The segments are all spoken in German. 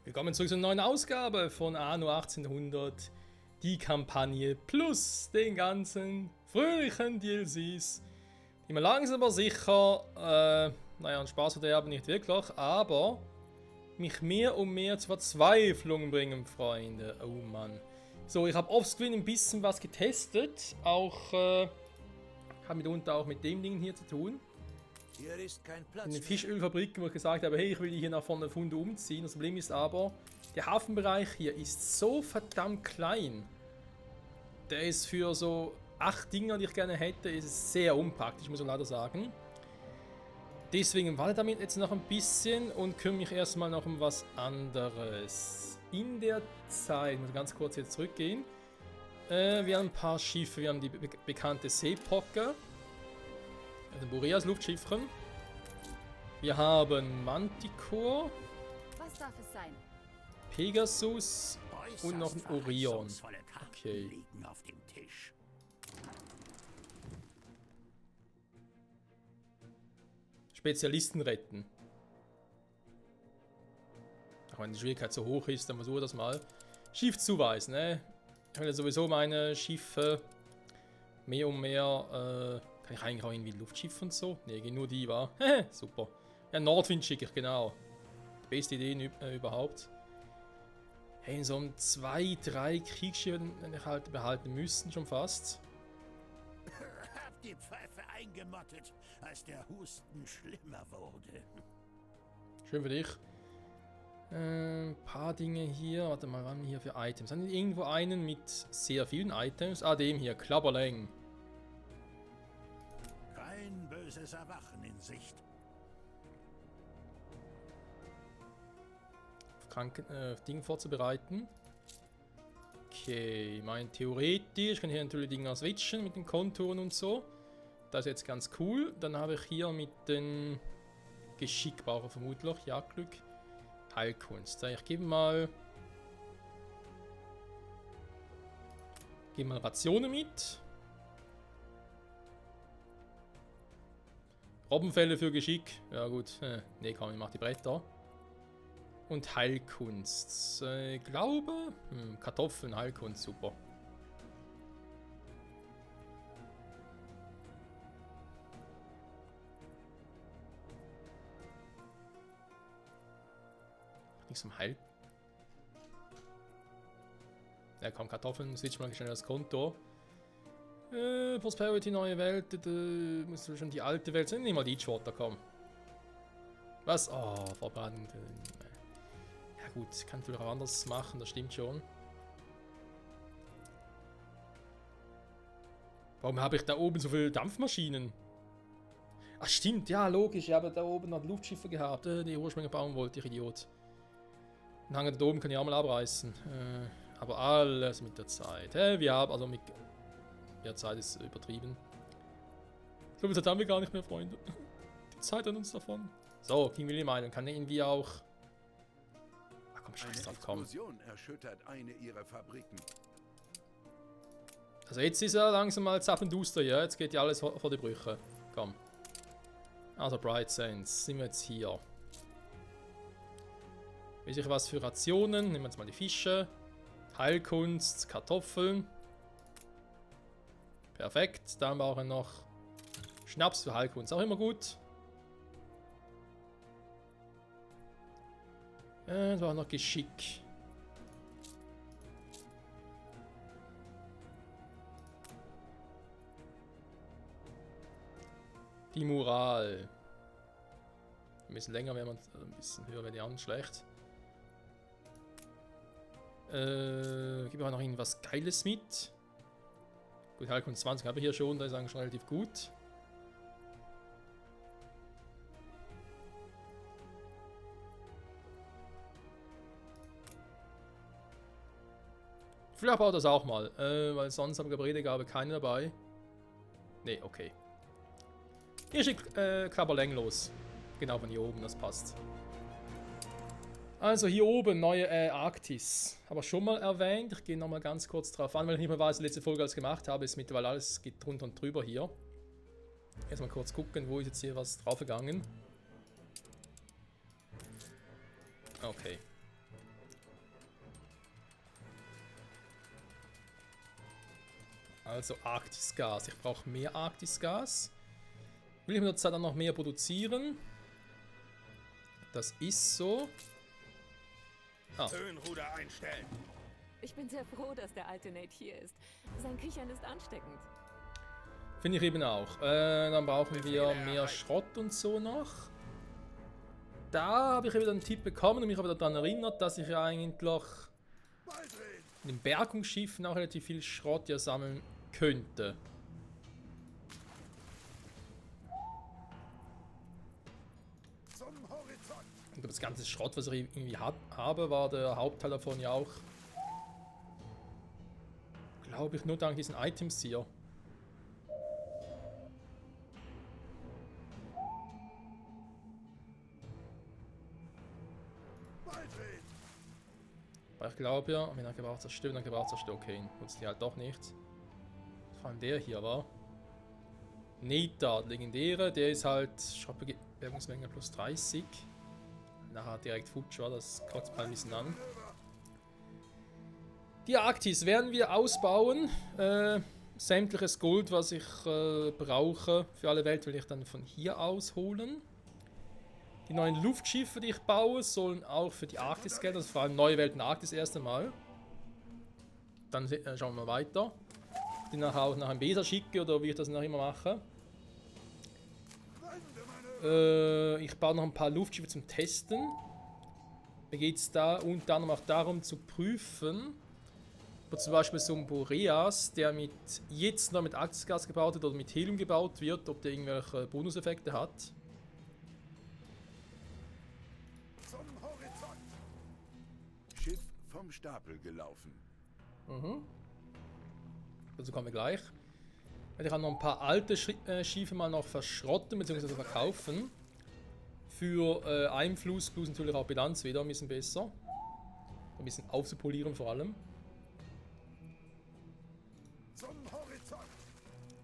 Willkommen zurück zu einer neuen Ausgabe von Anno 1800. Die Kampagne plus den ganzen fröhlichen DLCs, die mir langsam aber sicher, naja, einen Spaß verderben nicht wirklich, aber mich mehr und mehr zur Verzweiflung bringen, Freunde. Oh Mann. So, ich habe offscreen ein bisschen was getestet, auch, hat mitunter auch mit dem Ding hier zu tun. Hier ist kein Platz In den mehr. Fischölfabriken, wo ich gesagt habe, hey, ich will die hier nach vorne Funde umziehen. Das Problem ist aber, der Hafenbereich hier ist so verdammt klein. Der ist für so 8 Dinger, die ich gerne hätte, ist es sehr unpraktisch, muss man leider sagen. Deswegen warte damit jetzt noch ein bisschen und kümmere mich erstmal noch um was anderes. In der Zeit, ich muss ganz kurz jetzt zurückgehen. Wir haben ein paar Schiffe, wir haben die bekannte Seepocker. Also Boreas Luftschiffchen. Wir haben Manticore, Was darf es sein? Pegasus und noch ein Äußerst Orion. verheißungsvolle Karten Okay. liegen auf dem Tisch. Spezialisten retten. Auch wenn die Schwierigkeit so hoch ist, dann versuche ich das mal. Schiff zuweisen, ne? Ich will ja sowieso meine Schiffe mehr und mehr, kann ich eigentlich auch irgendwie Luftschiffe und so? Ne, gehen nur die, wa? Super. Ja, Nordwind schicke ich, genau. Die beste Idee überhaupt. Hey, in so einem 2, 3 Kriegsschiffe halt behalten müssten schon fast. Hab die Pfeife eingemottet, als der Husten schlimmer wurde. Schön für dich. Ein paar Dinge hier. Warte mal, was haben wir hier für Items? Haben wir irgendwo einen mit sehr vielen Items? Ah, dem hier, Klapperläng. Kein böses Erwachen in Sicht. Dinge vorzubereiten. Okay, ich meine, theoretisch kann ich hier natürlich Dinge switchen mit den Konturen und so. Das ist jetzt ganz cool. Dann habe ich hier mit den Geschick brauche ich vermutlich, Jagdglück, Heilkunst. Ich gebe mal Rationen mit. Robbenfälle für Geschick. Ja gut, nee komm, ich mache die Bretter. Und Heilkunst. Ich glaube, Kartoffeln, Heilkunst, super. Nichts zum Heil. Ja komm, Kartoffeln, switch mal schnell das Konto. Prosperity, neue Welt, muss schon die alte Welt sein. Nimm mal die Edgewater, komm. Was? Oh, verbrannt. Ja gut, kann natürlich auch anders machen, das stimmt schon. Warum habe ich da oben so viele Dampfmaschinen? Ach stimmt, ja logisch, ich habe da oben noch Luftschiffe gehabt, die ich ursprünglich bauen wollte, ich Idiot. Den Hang da oben kann ich auch mal abreißen. Aber alles mit der Zeit. Wir haben, also mit der Zeit ist übertrieben. So viel Zeit haben wir gar nicht mehr, Freunde. Die Zeit an uns davon. So, King William Island kann irgendwie auch... Ach komm, scheiß drauf, komm. Explosion erschüttert eine ihrer Fabriken. Also jetzt ist er langsam mal zappenduster, ja. Jetzt geht ja alles vor die Brüche. Komm. Also Bright Sands, sind wir jetzt hier. Weiß ich was für Rationen? Nehmen wir jetzt mal die Fische. Heilkunst, Kartoffeln. Perfekt. Dann brauchen wir noch Schnaps für Heilkunst. Auch immer gut. Das war noch Geschick. Die Moral. Ein bisschen länger, wenn man ein bisschen höher wäre die anderen schlecht. Gibt auch noch irgendwas Geiles mit. Gut, Heilkunst 20 habe ich hier schon, da ist eigentlich schon relativ gut. Vielleicht baut das auch mal, weil sonst haben wir Redegabe keine dabei. Ne, okay. Hier schickt Klapperläng los. Genau von hier oben, das passt. Also hier oben, neue Arktis. Aber schon mal erwähnt, ich gehe nochmal ganz kurz drauf an, weil ich nicht mehr weiß, letzte Folge als gemacht habe, ist mittlerweile alles geht drunter und drüber hier. Erstmal kurz gucken, wo ist jetzt hier was draufgegangen. Okay. Also Arktisgas. Ich brauche mehr Arktisgas. Will ich in der Zeit dann noch mehr produzieren? Das ist so. Ah. Höhenruder einstellen. Ich bin sehr froh, dass der alte Nate hier ist. Sein Kichern ist ansteckend. Finde ich eben auch. Dann brauchen wir mehr Schrott und so noch. Da habe ich wieder einen Tipp bekommen und mich aber daran erinnert, dass ich ja eigentlich in den Bergungsschiffen auch relativ viel Schrott ja sammeln könnte. Und das ganze Schrott, was ich irgendwie habe, war der Hauptteil davon ja auch, glaube ich, nur dank diesen Items hier. Aber ich glaube ja, wenn er Gebrauchszerstör, dann Gebrauchszerstör, okay, nutzt die halt doch nicht. Vor allem der hier war. Nita, legendäre, der ist halt Schrottbewerbungsmenge plus 30. Nachher direkt futsch war, das kotzt mal ein bisschen an. Die Arktis werden wir ausbauen. Sämtliches Gold, was ich brauche für alle Welt, will ich dann von hier aus holen. Die neuen Luftschiffe, die ich baue, sollen auch für die Arktis gelten, also vor allem neue Welt und Arktis erst einmal. Dann schauen wir mal weiter. Ob ich die nachher auch nach einem Besa schicke oder wie ich das noch immer mache. Ich baue noch ein paar Luftschiffe zum Testen. Mir geht es da unter anderem auch darum zu prüfen, ob zum Beispiel so ein Boreas, der jetzt noch mit Arktisgas gebaut wird oder mit Helium gebaut wird, ob der irgendwelche Bonuseffekte hat. Schiff vom Stapel gelaufen. Dazu kommen wir gleich. Ich kann noch ein paar alte Schiffe mal noch verschrotten bzw. verkaufen. Für Einfluss plus natürlich auch Bilanz wieder ein bisschen besser. Ein bisschen aufzupolieren vor allem.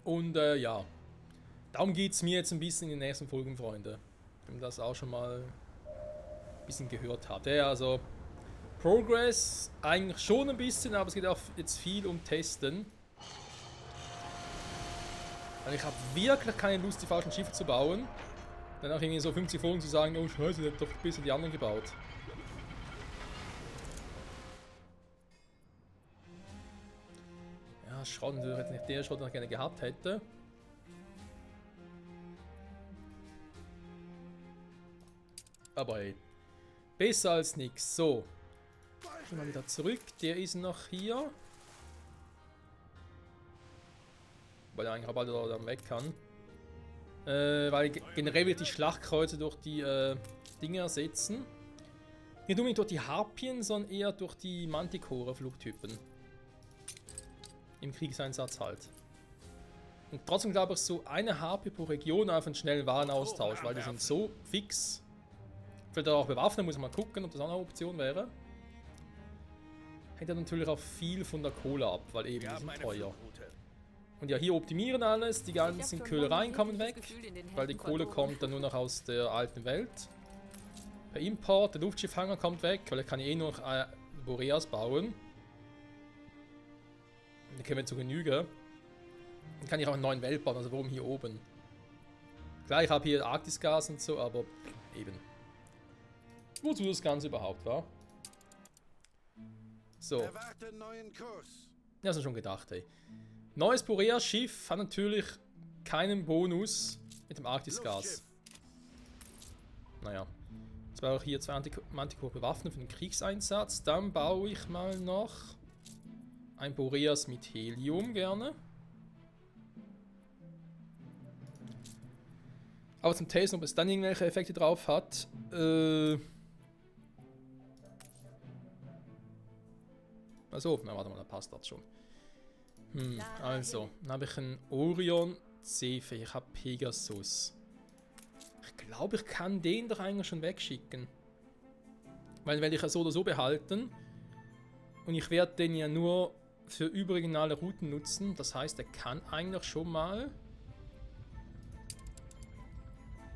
Und ja, darum geht es mir jetzt ein bisschen in den nächsten Folgen, Freunde. Wenn ihr das auch schon mal ein bisschen gehört habt. Ja, also Progress eigentlich schon ein bisschen, aber es geht auch jetzt viel um Testen. Weil ich habe wirklich keine Lust, die falschen Schiffe zu bauen. Dann auch irgendwie so 50 Folgen zu sagen, oh scheiße, ich habe doch besser die anderen gebaut. Ja, Schrott natürlich jetzt nicht der Schrott, den ich gerne gehabt hätte. Aber hey, besser als nix. So, gehen wir wieder zurück. Der ist noch hier. Weil er eigentlich auch bald wieder weg kann. Weil generell wird die Schlachtkreuze durch die Dinge ersetzen. Nicht unbedingt durch die Harpien, sondern eher durch die Manticore-Flugtypen. Im Kriegseinsatz halt. Und trotzdem glaube ich, so eine Harpie pro Region auf einen schnellen Warenaustausch, weil die sind so fix. Vielleicht auch bewaffnet, muss man mal gucken, ob das auch eine Option wäre. Hängt ja natürlich auch viel von der Kohle ab, weil eben die sind teuer. Und ja, hier optimieren alles, die ganzen Köhlereien kommen weg, weil die Kohle kommt dann nur noch aus der alten Welt. Per Import, der Luftschiffhanger kommt weg, weil ich kann eh nur noch Boreas bauen. Die können wir zu Genüge. Dann kann ich auch einen neuen Welt bauen, also warum hier oben? Klar, ich habe hier Arktisgas und so, aber eben. Wozu das Ganze überhaupt war? So. Erwarte neuen Kurs. Ja, hast du schon gedacht, hey. Neues Boreas-Schiff hat natürlich keinen Bonus mit dem Arktisgas. Naja. Jetzt brauche ich hier 2 Manticore bewaffnet für den Kriegseinsatz. Dann baue ich mal noch ein Boreas mit Helium gerne. Aber zum Testen, ob es dann irgendwelche Effekte drauf hat. Also, na warte mal, da passt das schon. Also, dann habe ich einen Orion Cephei, ich habe Pegasus. Ich glaube, ich kann den doch eigentlich schon wegschicken. Weil werde ich ja so oder so behalten. Und ich werde den ja nur für überregionale Routen nutzen. Das heißt, er kann eigentlich schon mal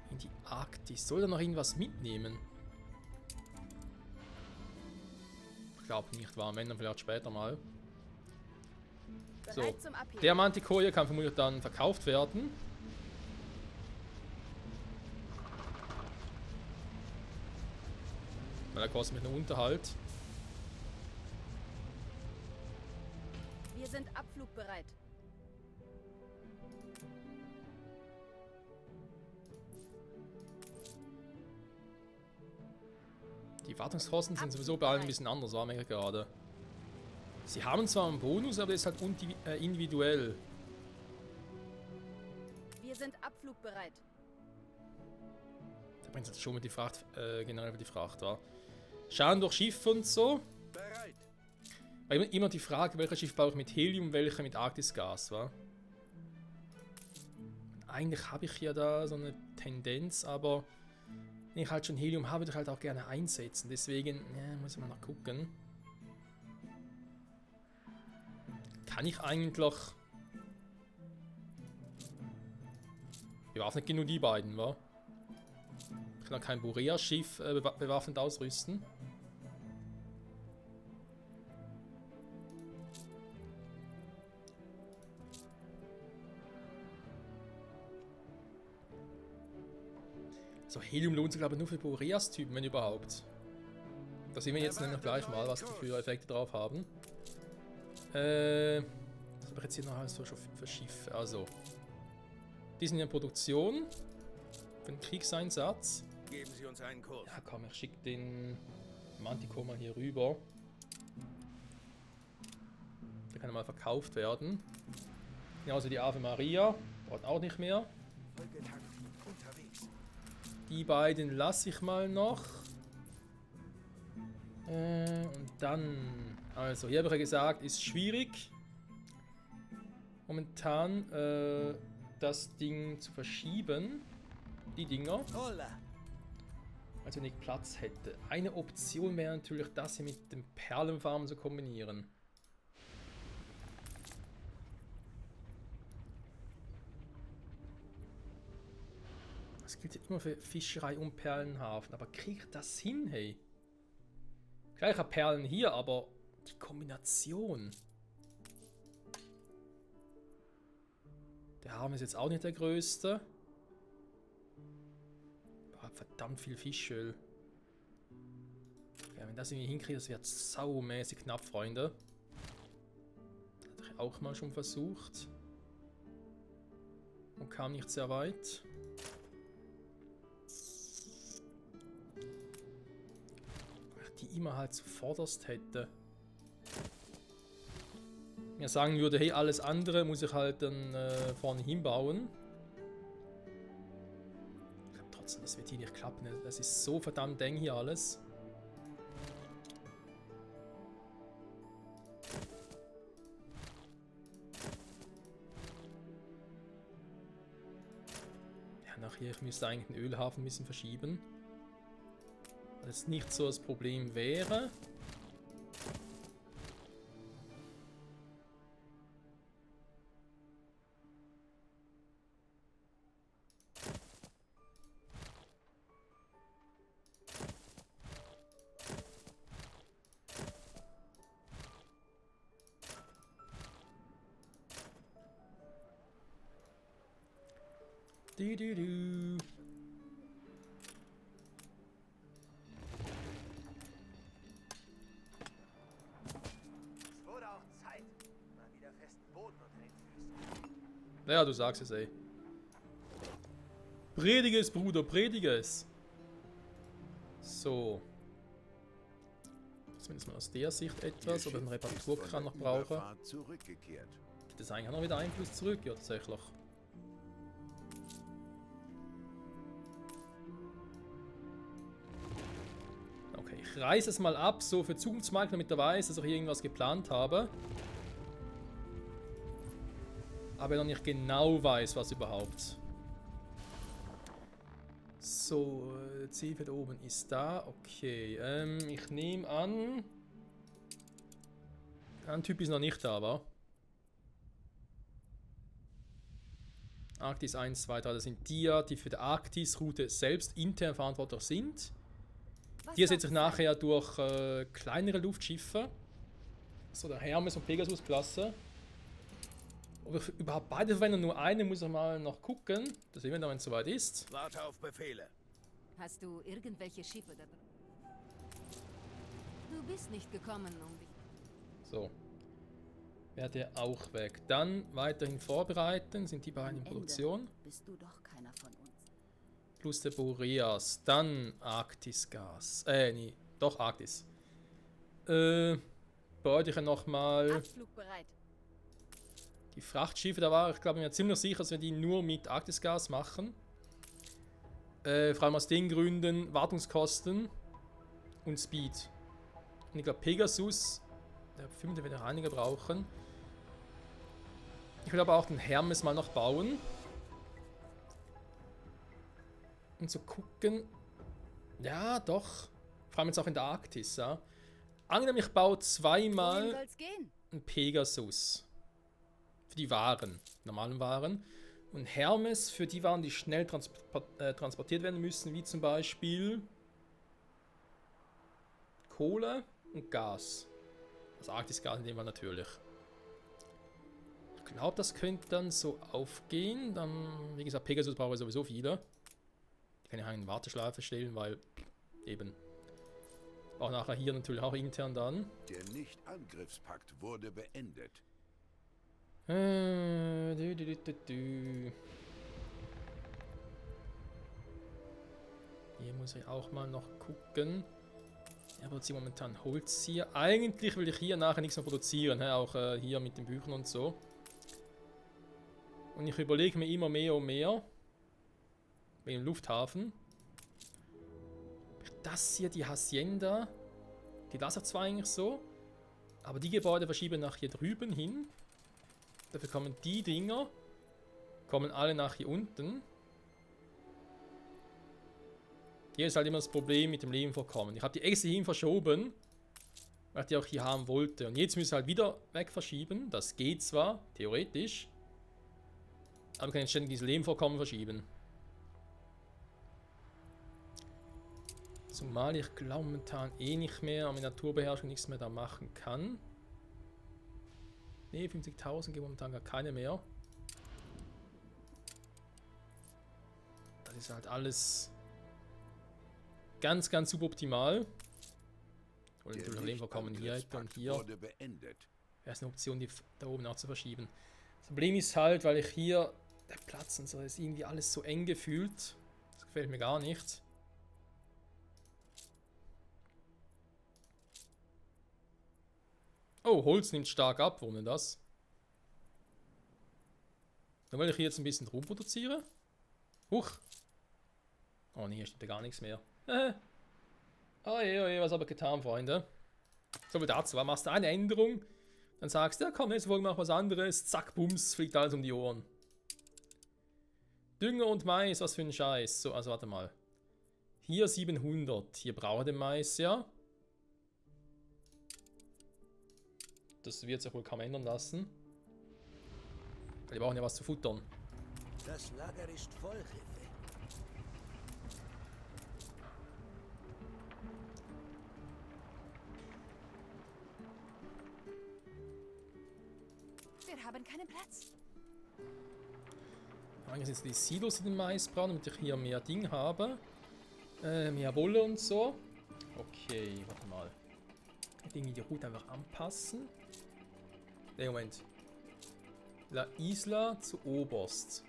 in die Arktis. Soll er noch irgendwas mitnehmen? Ich glaube nicht, war. Wenn dann vielleicht später mal. So, Bereit zum Abheben. der Manticore hier kann vermutlich dann verkauft werden. Weil er kostet mit einem Unterhalt. Wir sind abflugbereit. Die Wartungskosten sind sowieso bei allen ein bisschen anders, war mir gerade. Sie haben zwar einen Bonus, aber der ist halt individuell. Wir sind abflugbereit. Da bringt jetzt schon mit die Fracht, generell die Fracht, war. Schaden durch Schiff und so. Bereit. Weil immer die Frage, welcher Schiff baue ich mit Helium, welcher mit Arktisgas, war. Eigentlich habe ich ja da so eine Tendenz, aber wenn ich halt schon Helium habe, würde ich halt auch gerne einsetzen. Deswegen, ja, muss ich mal noch gucken. Kann ich eigentlich... Bewaffnet genug die beiden, wa? Ich kann auch kein Borea-Schiff bewaffnet ausrüsten. So, Helium lohnt sich glaube ich nur für Boreas-Typen, wenn überhaupt. Da sehen wir jetzt nämlich gleich mal, was die für Effekte drauf haben. Was habe ich jetzt hier noch alles so für Schiffe? Also, die sind in Produktion für den Kriegseinsatz. Geben Sie uns einen Kurs. Ja komm, ich schicke den Manticore mal hier rüber. Der kann mal verkauft werden. Genauso die Ave Maria, braucht auch nicht mehr. Unterwegs. Die beiden lasse ich mal noch. Und dann, also hier habe ich ja gesagt, ist schwierig. Momentan das Ding zu verschieben. Die Dinger. Also wenn ich Platz hätte. Eine Option wäre natürlich, das hier mit dem Perlenfarmen zu kombinieren. Das gilt ja immer für Fischerei und Perlenhafen. Aber kriege ich das hin, hey? Klar, ich habe Perlen hier, aber die Kombination. Der Hafen ist jetzt auch nicht der größte. Boah, verdammt viel Fischöl. Ja, wenn das irgendwie hinkriege, das wird saumäßig knapp, Freunde. Das hatte ich auch mal schon versucht. Und kam nicht sehr weit. Die immer halt zuvorderst hätte. Mir sagen würde, hey, alles andere muss ich halt dann vorne hinbauen. Ich glaube trotzdem, das wird hier nicht klappen. Das ist so verdammt eng hier alles. Ja, nachher, ich müsste eigentlich den Ölhafen ein bisschen verschieben. Das nicht so das Problem wäre. Du. Ja, du sagst es, ey. Predige es, Bruder, predige es. So. Zumindest mal aus der Sicht etwas, oder einen Reparaturkran noch brauche. Zurückgekehrt. Gibt es eigentlich auch noch wieder Einfluss zurück? Ja, tatsächlich. Okay, ich reiße es mal ab, so für Zukunftsmarkt, damit er weiß, dass ich hier irgendwas geplant habe. Aber noch nicht genau weiß, was überhaupt. So, Zielfeld oben ist da. Okay, ich nehme an... Ein Typ ist noch nicht da, wa? Arktis 1, 2, 3, das sind die, die für die Arktis-Route selbst intern verantwortlich sind. Die ersetze ich nachher durch kleinere Luftschiffe. So, der Hermes und Pegasus-Klasse. Ob ich überhaupt beide verwende, nur eine, muss ich mal noch gucken. Das sehen wir dann, wenn es soweit ist. Warte auf Befehle. Hast du irgendwelche Schiffe dabei? Du bist nicht gekommen, um dich... So. Wäre der auch weg. Dann weiterhin vorbereiten. Sind die beiden in Ende Produktion? bist du doch keiner von uns. Plus der Boreas. Dann Arktisgas. Nee. Doch, Arktis. Beide ich nochmal Abflugbereit. die Frachtschiffe. Da war ich, glaube ich, mir ziemlich sicher, dass wir die nur mit Arktisgas machen. Vor allem aus den Gründen Wartungskosten und Speed. Und ich glaube, Pegasus, der 5. wird noch einige brauchen. Ich will aber auch den Hermes mal noch bauen. Und so gucken. Ja, doch. Vor allem jetzt auch in der Arktis, ja. Angenommen, ich baue Wohin zweimal soll's gehen? einen Pegasus. Für die Waren, normalen Waren. Und Hermes für die Waren, die schnell transportiert werden müssen, wie zum Beispiel Kohle und Gas. Also Arktisgas in dem Fall natürlich. Ich glaube, das könnte dann so aufgehen. Dann, wie gesagt, Pegasus brauche ich sowieso viele. Die kann ich in Warteschleife stellen, weil eben auch nachher hier natürlich auch intern dann. Der Nicht-Angriffspakt wurde beendet. Hier muss ich auch mal noch gucken. Er produziert momentan Holz hier. Eigentlich will ich hier nachher nichts mehr produzieren, auch hier mit den Büchern und so. Und ich überlege mir immer mehr und mehr, wegen dem Lufthafen. Das hier, die Hacienda, die lasse ich zwar eigentlich so, aber die Gebäude verschieben nach hier drüben hin. Dafür kommen die Dinger, kommen alle nach hier unten. Hier ist halt immer das Problem mit dem Lebenvorkommen. Ich habe die extra hin verschoben, weil ich die auch hier haben wollte. Und jetzt müssen wir halt wieder weg verschieben. Das geht zwar, theoretisch. Aber ich kann jetzt ständig diese Lebenvorkommen verschieben. Zumal ich glaube momentan eh nicht mehr mit Naturbeherrschung nichts mehr da machen kann. Ne, 50.000 gibt momentan gar keine mehr. Das ist halt alles ganz, ganz suboptimal. Oder natürlich Lebenvorkommen hier hätte und hier. Wäre es eine Option, die da oben auch zu verschieben. Das Problem ist halt, weil ich hier der Platz und so ist irgendwie alles so eng gefühlt. Das gefällt mir gar nicht. Oh, Holz nimmt stark ab. Warum denn das? Nur weil ich hier jetzt ein bisschen drum produziere. Huch. Oh nee, hier steht ja gar nichts mehr. Oh je, was habe ich getan, Freunde? So viel dazu. Machst du eine Änderung, dann sagst du, ja komm, jetzt wollen wir noch was anderes. Zack, bums, fliegt alles um die Ohren. Dünger und Mais, was für ein Scheiß. So, also warte mal. Hier 700. Hier brauche ich den Mais, ja. Das wird sich wohl kaum ändern lassen. Weil die brauchen ja was zu futtern. Das Lager ist voll, Hilfe. Wir haben keinen Platz. Eigentlich sind es die Silos, die den Mais brauchen, damit ich hier mehr Ding habe. Mehr Wolle und so. Okay, warte mal. Ich denke, die Route einfach anpassen. Ne, Moment. La Isla zu Oberst.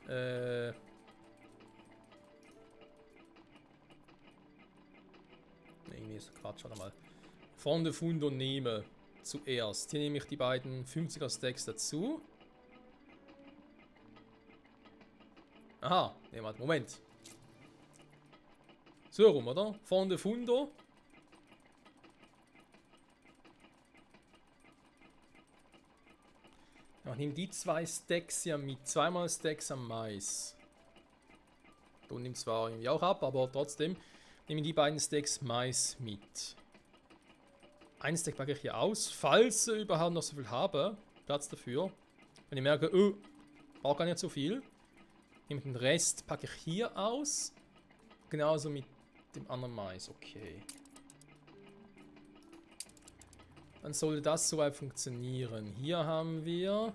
Irgendwie ist Quatsch, warte mal. Von der Fundo nehme zuerst. Hier nehme ich die beiden 50er Stacks dazu. Aha, ne, warte, Moment. So rum, oder? Von der Fundo. Ja, nimm die zwei Stacks ja mit. Zweimal Stacks am Mais. Du nimmst zwar irgendwie auch ab, aber trotzdem. Nehme die beiden Stacks Mais mit. Ein Stack packe ich hier aus, falls ich überhaupt noch so viel habe. Platz dafür. Wenn ich merke, oh, brauche gar nicht so viel. Nehme den Rest, packe ich hier aus. Genauso mit dem anderen Mais. Okay. Dann sollte das soweit funktionieren. Hier haben wir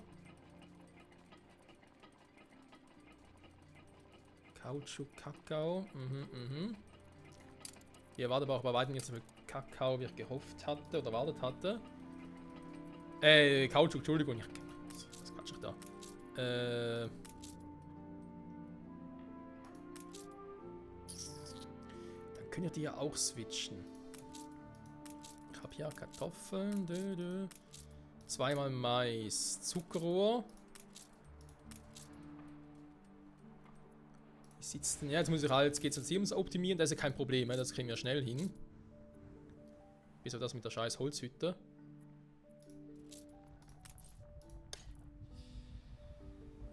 Kautschuk, Kakao. Hier war aber auch bei weitem nicht so viel Kakao, wie ich gehofft hatte oder erwartet hatte. Kautschuk, Entschuldigung. Was quatsch ich da? Dann können wir die ja auch switchen. Ich habe hier Kartoffeln. Zweimal Mais. Zuckerrohr. Wie sieht's denn? Ja, jetzt muss ich halt, jetzt geht's uns hier ums Optimieren. Das ist ja kein Problem, das kriegen wir schnell hin. Bis auf das mit der scheiß Holzhütte.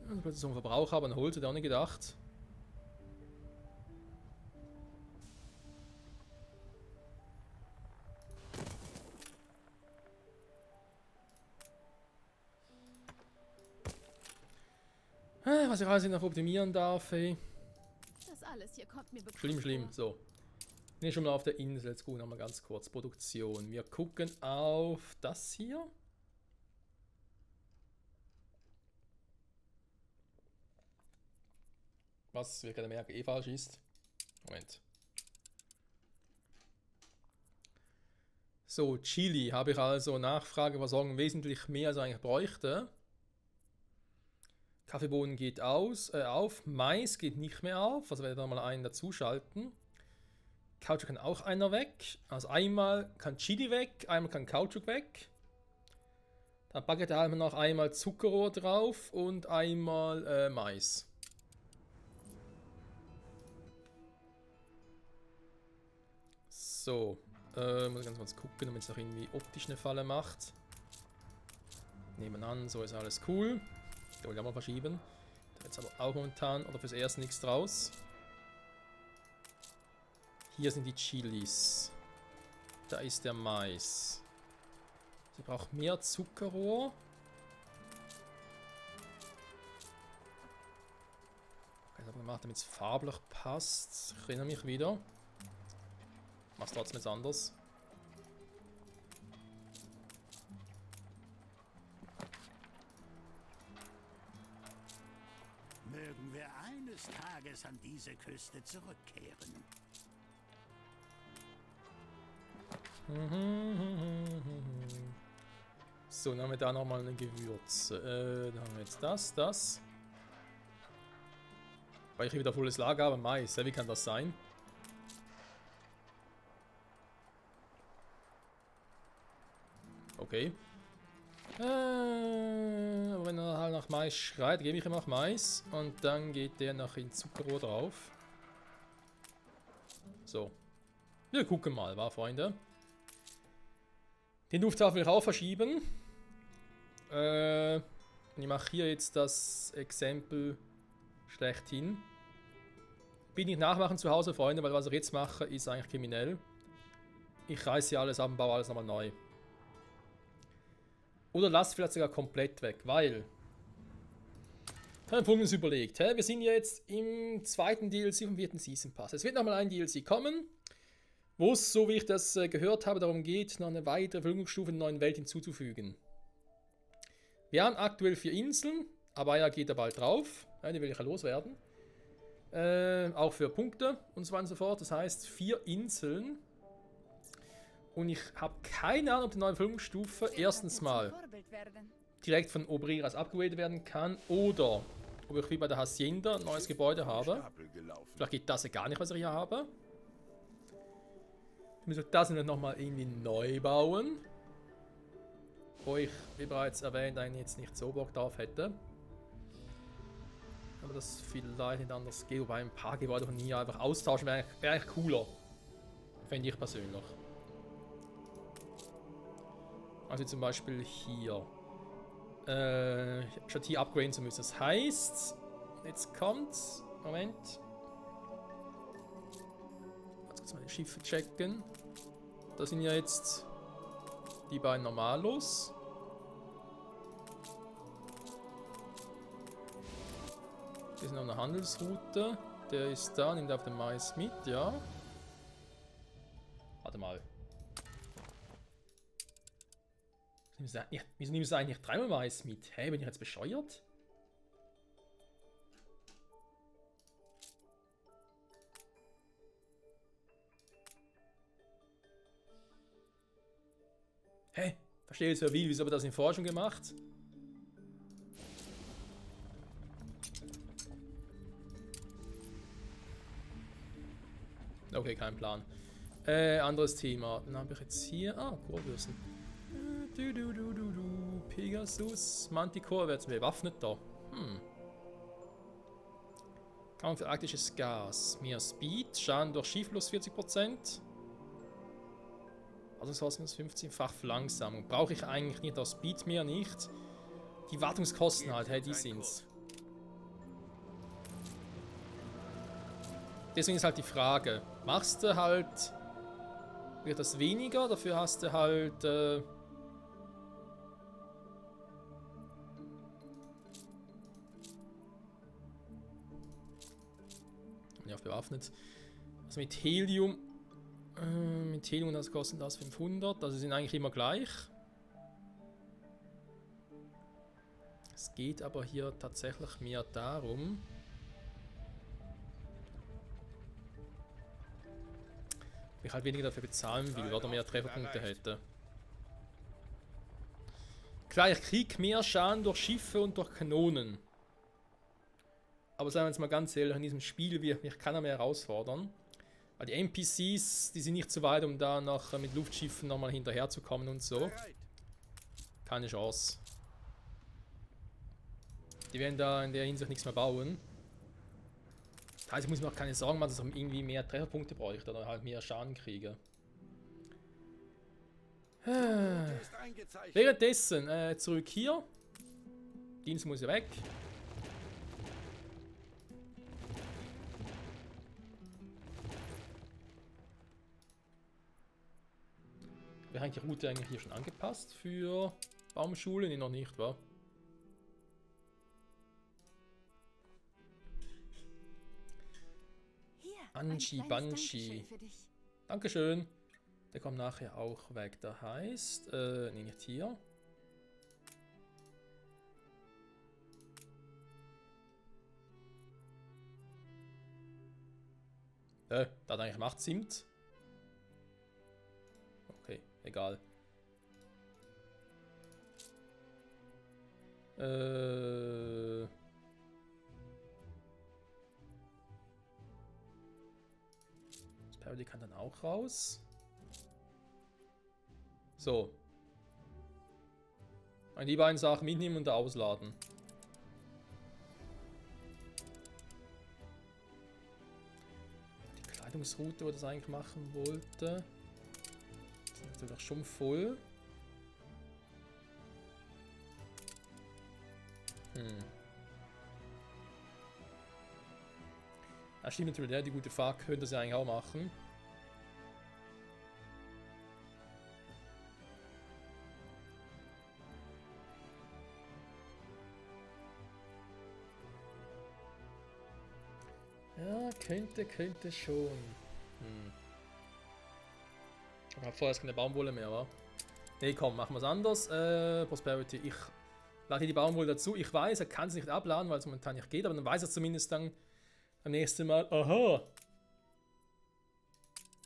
Also, so einen Verbrauch haben, an Holz hätte ich auch nicht gedacht. Was ich alles noch optimieren darf, ey. Das alles hier kommt mir bekannt Schlimm. So. Ne, schon mal auf der Insel. Jetzt gucken wir mal ganz kurz. Produktion. Wir gucken auf das hier. Was wir gerade merken, falsch ist. Moment. So, Chili habe ich also Nachfrageversorgung wesentlich mehr als ich eigentlich bräuchte. Kaffeebohnen geht auf. Mais geht nicht mehr auf. Also werde ich da mal einen dazuschalten. Kautschuk kann auch einer weg. Also einmal kann Chili weg, einmal kann Kautschuk weg. Dann packe ich da noch einmal Zuckerrohr drauf und einmal Mais. So. Muss ich ganz kurz gucken, damit es noch irgendwie optisch eine Falle macht. Nehmen an, so ist alles cool. Da wollte ich auch mal verschieben. Da jetzt aber auch momentan oder fürs Erste nichts draus. Hier sind die Chilis. Da ist der Mais. Sie braucht mehr Zuckerrohr. Okay, das habe ich gemacht, damit es farblich passt. Ich erinnere mich wieder. Mach's trotzdem jetzt anders. Mögen wir eines Tages an diese Küste zurückkehren. So, dann haben wir da nochmal eine Gewürze. Dann haben wir jetzt das. Weil ich hier wieder volles Lager habe, Mais. Wie kann das sein? Okay. Aber wenn er halt nach Mais schreit, gebe ich ihm auch Mais. Und dann geht der noch in Zuckerrohr drauf. So. Wir gucken mal, Freunde. Den Dufthafen will ich auch verschieben. Ich mache hier jetzt das Exempel schlechthin. Bitte nicht nachmachen zu Hause, Freunde, weil was ich jetzt mache, ist eigentlich kriminell. Ich reiße hier alles ab und baue alles nochmal neu. Oder lasst vielleicht sogar komplett weg, weil... Ich habe Folgendes überlegt. Wir sind jetzt im zweiten DLC vom 4. Season Pass. Es wird nochmal ein DLC kommen, wo es, so wie ich das gehört habe, darum geht, noch eine weitere Verjüngungsstufe in der neuen Welt hinzuzufügen. Wir haben aktuell 4 Inseln, aber ja, geht da bald drauf. Ja, die will ich ja loswerden. Auch für Punkte und so weiter und so fort. Das heißt 4 Inseln. Und ich habe keine Ahnung, ob die neue Verjüngungsstufe erstens mal direkt von Obriras abgegradet werden kann oder ob ich wie bei der Hacienda ein neues Gebäude habe. Vielleicht geht das ja gar nicht, was ich hier habe. Ich muss das nochmal irgendwie neu bauen. Wo ich, wie bereits erwähnt, eigentlich jetzt nicht so Bock drauf hätte. Aber das vielleicht nicht anders geht. Wobei ein paar Gebäude von hier einfach austauschen wäre eigentlich cooler. Fände ich persönlich. Also zum Beispiel hier. Statt hier upgraden zu müssen. Das heißt, jetzt kommt's. Moment. Jetzt mal die Schiffe checken. Das sind ja jetzt die beiden Normalos. Die sind auf einer Handelsroute. Der ist da, nimmt auf den Mais mit, ja. Warte mal. Wieso nimmst du eigentlich dreimal Mais mit? Hä, bin ich jetzt bescheuert? Hä? Verstehe jetzt ja wie, wieso haben wir das in Forschung gemacht? Okay, kein Plan. Anderes Thema. Dann habe ich jetzt hier. Ah, Kurvürsten. Pegasus. Manticore wird jetzt bewaffnet da. Kampf für arktisches Gas. Mehr Speed. Schaden durch Skifluss 40%. Also das 15-fach Verlangsamung. Brauche ich eigentlich nicht aus Speed mehr, nicht. Die Wartungskosten halt, hey, die sind's. Deswegen ist halt die Frage, machst du halt, wird das weniger, dafür hast du halt, ja, bewaffnet. Also mit Helium, das kostet das 500, also sind eigentlich immer gleich. Es geht aber hier tatsächlich mehr darum, ich halt weniger dafür bezahlen will oder mehr Trefferpunkte hätte. Klar, ich krieg mehr Schaden durch Schiffe und durch Kanonen. Aber sagen wir jetzt mal ganz ehrlich, in diesem Spiel wird mich keiner mehr herausfordern. Weil die NPCs, die sind nicht so weit, um da noch mit Luftschiffen nochmal hinterher zu kommen und so. Keine Chance. Die werden da in der Hinsicht nichts mehr bauen. Das heißt, ich muss mir auch keine Sorgen machen, dass ich irgendwie mehr Trefferpunkte bräuchte oder halt mehr Schaden kriege. Währenddessen, zurück hier. Dienst muss ja weg. Wir haben die Route eigentlich hier schon angepasst für Baumschule? Nee, noch nicht, wa? Anchi Banshi. Dankeschön. Der kommt nachher auch weg. Der heißt, nee, nicht hier. Da hat eigentlich Macht Zimt. Okay, egal. Die kann dann auch raus. So. Und die beiden Sachen mitnehmen und da ausladen. Die Kleidungsroute, wo das eigentlich machen wollte. Ist natürlich schon voll. Ja, stimmt natürlich, ja, die gute Fahrt könnte das ja eigentlich auch machen. Ja, könnte schon. Ich habe vorerst keine Baumwolle mehr, wa? Nee, komm, machen wir es anders. Prosperity, ich lade die Baumwolle dazu. Ich weiß, er kann es nicht abladen, weil es momentan nicht geht, aber dann weiß er zumindest dann am nächsten Mal, aha!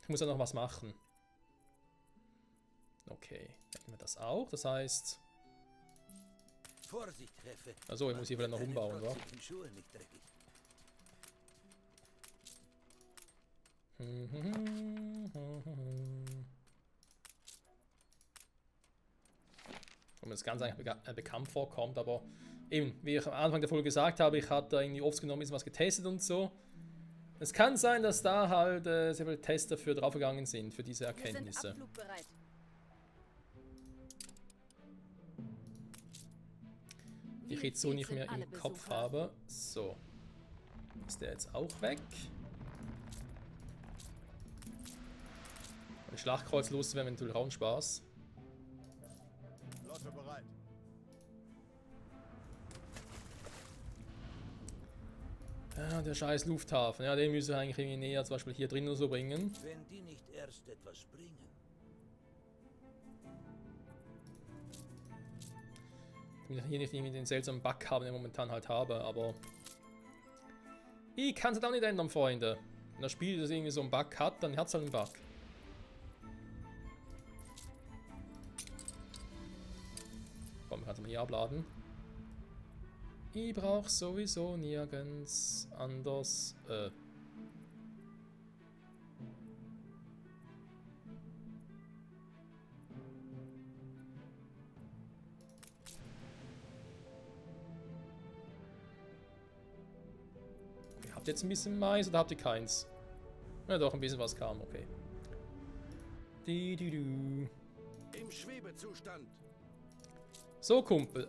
Ich muss ja noch was machen. Okay, dann nehmen wir das auch. Das heißt... Vorsicht, Treffe. Also, ich muss hier vielleicht noch umbauen, wa? Wo mir das Ganze eigentlich bekannt vorkommt, aber eben, wie ich am Anfang der Folge gesagt habe, ich hatte da irgendwie oft genommen ein bisschen was getestet und so. Es kann sein, dass da halt sehr viele Tester für draufgegangen sind, für diese Erkenntnisse. Die ich jetzt so nicht mehr im Kopf habe. So. Ist der jetzt auch weg? Die Schlachtkreuz loszuwerden wäre natürlich auch ein Spaß. Flotte bereit. Ja, der scheiß Lufthafen. Ja, den müssen wir eigentlich irgendwie näher, zum Beispiel hier drin oder so bringen. Wenn die nicht erst etwas bringen. Ich will hier nicht irgendwie den seltsamen Bug haben, den ich momentan halt habe, aber... Ich kann es halt auch nicht ändern, Freunde. Wenn das Spiel das irgendwie so einen Bug hat, dann hat es halt einen Bug. Komm, kannst du mal hier abladen. Ich brauche sowieso nirgends anders. Habt ihr jetzt ein bisschen Mais oder habt ihr keins? Ja doch, ein bisschen was kam, okay. Im Schwebezustand. So, Kumpel,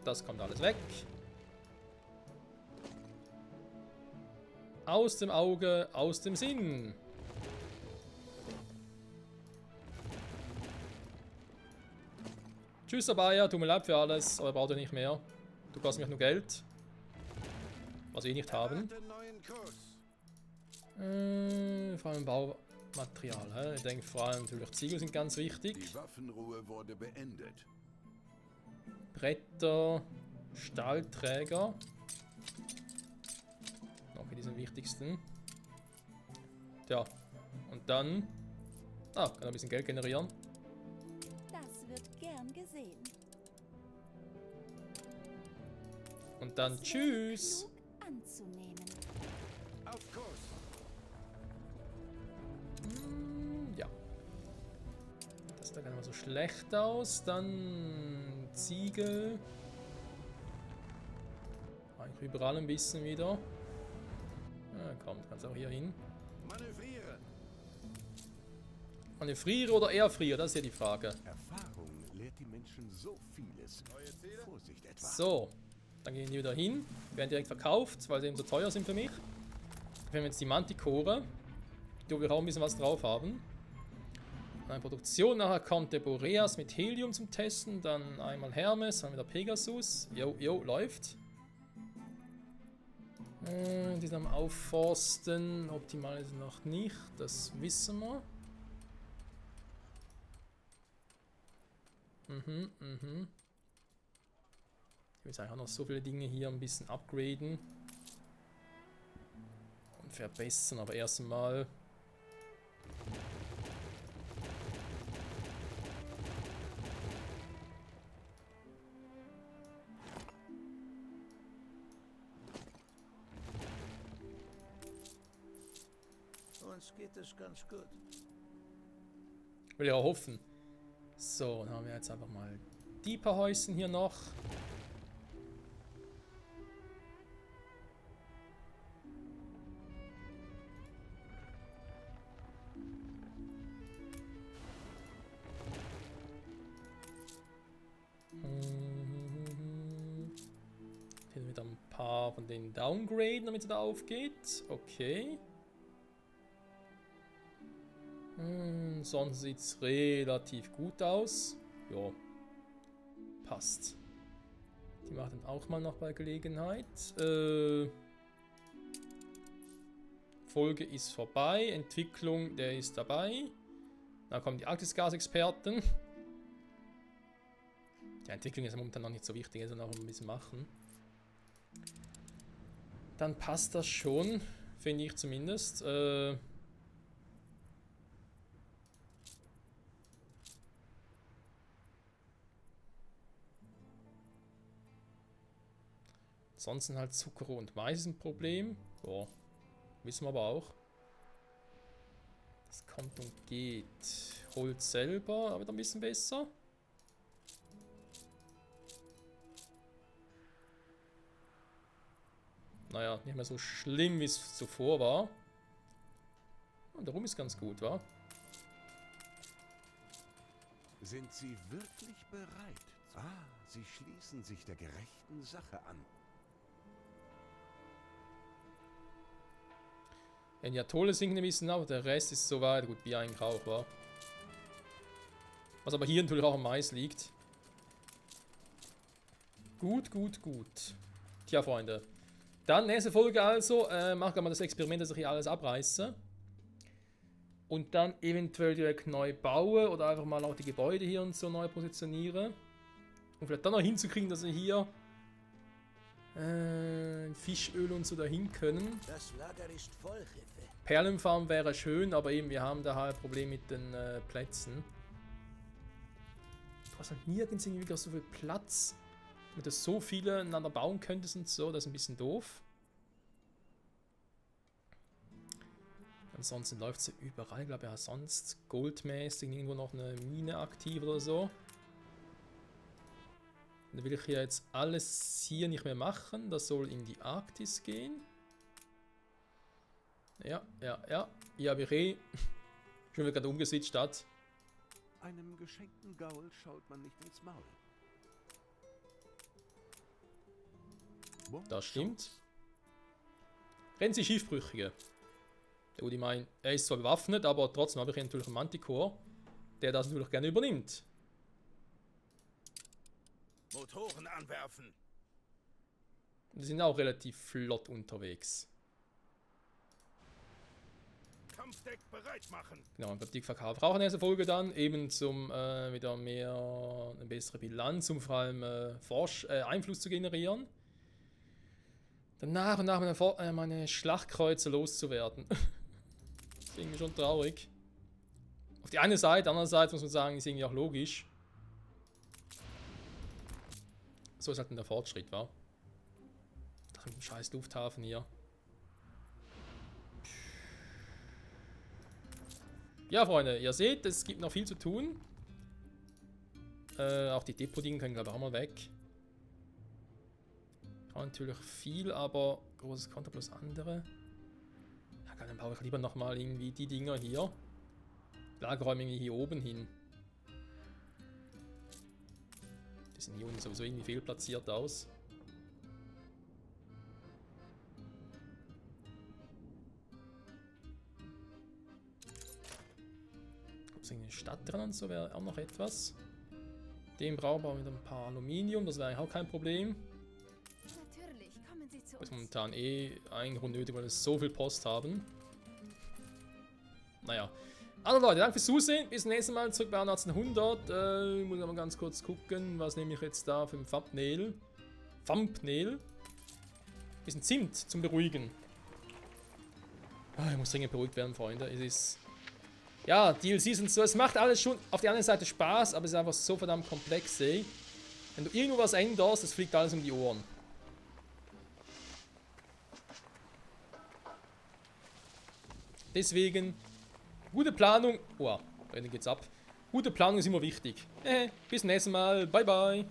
das kommt alles weg. Aus dem Auge, aus dem Sinn. Tschüss, Abaya, tut mir leid für alles, aber braucht ihr nicht mehr. Du kostet mich nur Geld. Was wir nicht haben. Neuen Kurs. Vor allem Baumaterial. He? Ich denke vor allem natürlich Ziegel sind ganz wichtig. Die Waffenruhe wurde beendet. Bretter, Stahlträger. Okay, die sind am wichtigsten. Tja, und dann... Ah, kann ein bisschen Geld generieren. Das wird gern gesehen. Und dann tschüss. Klug anzunehmen. Auf Kurs. Ja. Das sieht gar nicht mal so schlecht aus. Dann Ziegel. Eigentlich überall ein bisschen wieder. Ja, komm, kannst auch hier hin. Manövriere. Manövriere oder erfriere, das ist ja die Frage. Erfahrung lehrt die Menschen so vieles. Vorsicht etwa. So, dann gehen die wieder hin. Werden direkt verkauft, weil sie eben so teuer sind für mich. Wir haben jetzt die Manticore. Die wir auch ein bisschen was drauf haben. Eine Produktion, nachher kommt der Boreas mit Helium zum Testen. Dann einmal Hermes, dann wieder Pegasus. Jo, läuft. Die sind am Aufforsten. Optimal ist es noch nicht, das wissen wir. Ich will jetzt eigentlich auch noch so viele Dinge hier ein bisschen upgraden. Und verbessern, aber erstmal. Uns geht es ganz gut. Will ja auch hoffen. So, dann haben wir jetzt einfach mal die paar Häuschen hier noch. Hier wieder ein paar von denen downgraden, damit es da aufgeht. Okay. Sonst sieht es relativ gut aus. Ja, passt. Die machen dann auch mal noch bei Gelegenheit. Folge ist vorbei. Entwicklung, der ist dabei. Dann kommen die Arktisgas-Experten. Die Entwicklung ist momentan noch nicht so wichtig, also noch ein bisschen machen. Dann passt das schon, finde ich zumindest. Ansonsten halt Zucker und Mais ist ein Problem. Ja, wissen wir aber auch. Das kommt und geht. Holz selber, aber ein bisschen besser. Naja, nicht mehr so schlimm, wie es zuvor war. Und darum ist ganz gut, wa? Sind Sie wirklich bereit? Ah, Sie schließen sich der gerechten Sache an. Ja, die Atolle sinken ein bisschen, aber der Rest ist soweit gut, wie eigentlich auch, wa? Was aber hier natürlich auch am Mais liegt. Gut. Tja, Freunde. Dann nächste Folge also. Machen wir mal das Experiment, dass ich hier alles abreiße. Und dann eventuell direkt neu bauen oder einfach mal auch die Gebäude hier und so neu positionieren. Und vielleicht dann noch hinzukriegen, dass wir hier Fischöl und so dahin können. Das Lager ist voll, Cheffe. Perlenfarm wäre schön, aber eben wir haben da halt ein Problem mit den Plätzen. Du hast halt nirgends irgendwie so viel Platz, damit du so viele einander bauen könntest und so. Das ist ein bisschen doof. Ansonsten läuft es ja überall. Ich glaube ja sonst goldmäßig irgendwo noch eine Mine aktiv oder so. Dann will ich hier jetzt alles hier nicht mehr machen. Das soll in die Arktis gehen. Ja. Hier habe ich schon wieder gerade umgeswitcht hat. Einem geschenkten Gaul schaut man nicht ins Maul. Das stimmt. Renzi Schiffbrüchige. Der Udi meint, er ist zwar bewaffnet, aber trotzdem habe ich natürlich einen Manticore, der das natürlich gerne übernimmt. Motoren anwerfen. Die sind auch relativ flott unterwegs. Kampfdeck bereit machen. Genau, ich glaube, die verkaufen auch in dieser Folge dann, eben zum wieder mehr, eine bessere Bilanz, um vor allem Einfluss zu generieren. Dann nach und nach meine Schlachtkreuzer loszuwerden. Das ist irgendwie schon traurig. Auf die eine Seite, andererseits muss man sagen, ist irgendwie auch logisch. So ist halt der Fortschritt, war. Da mit dem scheiß Lufthafen hier. Ja, Freunde, ihr seht, es gibt noch viel zu tun. Auch die Depot-Dinge können, glaube ich, auch mal weg. Kann natürlich viel, aber großes Konto plus andere. Ja, dann baue ich lieber nochmal irgendwie die Dinger hier. Lagerräume irgendwie hier oben hin. Die sehen hier unten sowieso irgendwie fehlplatziert aus. Ist eine Stadt dran und so wäre auch noch etwas. Den brauchen wir mit ein paar Aluminium, das wäre eigentlich auch kein Problem. Natürlich, kommen Sie zu Das ist uns. momentan eigentlich unnötig, weil wir so viel Post haben. Naja. Also Leute, danke fürs Zusehen. Bis zum nächsten Mal zurück bei 1800. Ich muss aber ganz kurz gucken, was nehme ich jetzt da für ein Thumbnail. Bisschen Zimt zum Beruhigen. Ich muss dringend beruhigt werden, Freunde. Es ist... Ja, DLCs und so. Es macht alles schon auf der anderen Seite Spaß, aber es ist einfach so verdammt komplex, ey. Wenn du irgendwo was änderst, das fliegt alles um die Ohren. Deswegen, gute Planung. Oh, Rennen geht's ab. Gute Planung ist immer wichtig. Bis zum nächsten Mal. Bye, bye.